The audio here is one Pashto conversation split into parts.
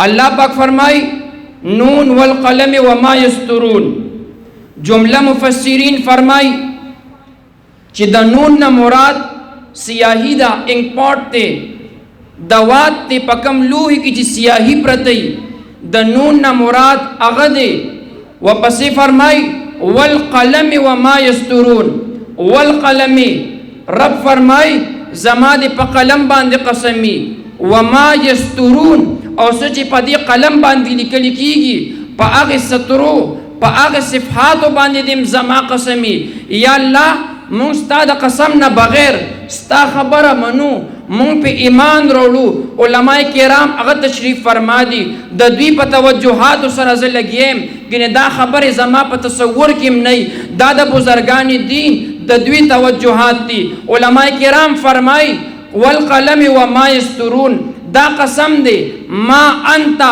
اللہ پاک فرمائی نون والقلم وما یسترون. جملہ مفسرین فرمائی چې د نون نه مراد سیاهی دا انک پاٹ تے دوات تے پکم لوہی کی جی سیاهی پرتی د نون نه مراد اغه دی. وپسې فرمائی والقلم وما یسترون. والقلم رب فرمائی زما دی پا قلم باندې قسمی وما یسترون او سچی پا دی قلم باندې لکلی کیگی پا اغی سترو پا اغی صفحاتو باندې دیم زما قسمی. یا اللہ مونږ ستا د قسم نه بغیر ستا خبره منو، مونږ په ایمان راوړو. علماء کرام هغه تشریف فرما دي د دوی په توجهاتو سره زه لګیم ګینې دا خبرې زما په تصور کې هم نه دا د بزرګان دین د دوی توجهات دي. علماء کرام فرمای والقلم وما یسترون دا قسم دی ما انت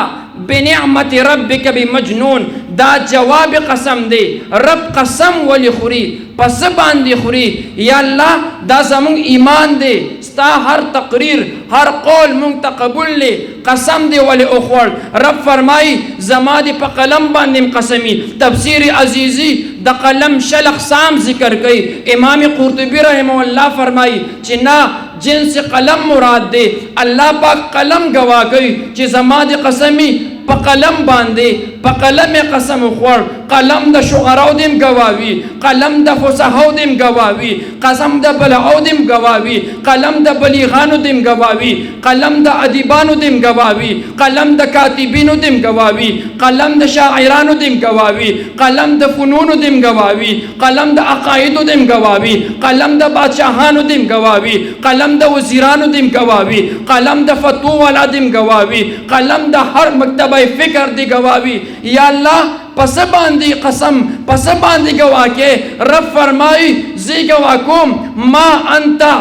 بنعمت ربک بمجنون دا جواب قسم دی. رب قسم ولی خوری پس باندې خوري. یا الله دا زمون ایمان دی ستا هر تقریر هر قول مونږ ته قبول لی قسم دی ولی اخوړ. رب فرمای زما دی په قلم باندې قسمی. تفسیر عزیزی د قلم شل اقسام ذکر کئی. امام قرطبی رحمه الله فرمای چې نا جنس قلم مراد دی. اللہ پاک قلم گوا گئی چې زما دی قسمی پا قلم باندې پا قلم قسم خور. قلم دا شعراو دیم گواوی، قلم دا فصحاو دیم گواوی، قسم دا بلعو دیم گواوی، قلم دا بلیغانو دیم گواوی، قلم دا ادیبانو دیم گواوی، قلم دا کاتبینو دیم گواوی، قلم دا شاعرانو دیم گواوی، قلم دا فنونو دیم گواوی، قلم دا عقائدو دیم گواوی، قلم دا بادشاہانو دیم گواوی، قلم دا وزیرانو دیم گواوی، قلم دا فتو والا دیم گواوی، قلم دا ہر مکتبہ فکر دی گواوی. یا اللہ پس باندی قسم پس باندی گوا کے رب فرمائی زی گوا کم ما انتا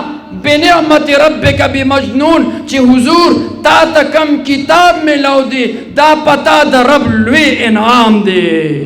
بنعمت ربک بمجنون چی حضور تا تکم کتاب میں لو دی دا پتا دا رب لوی انعام دی.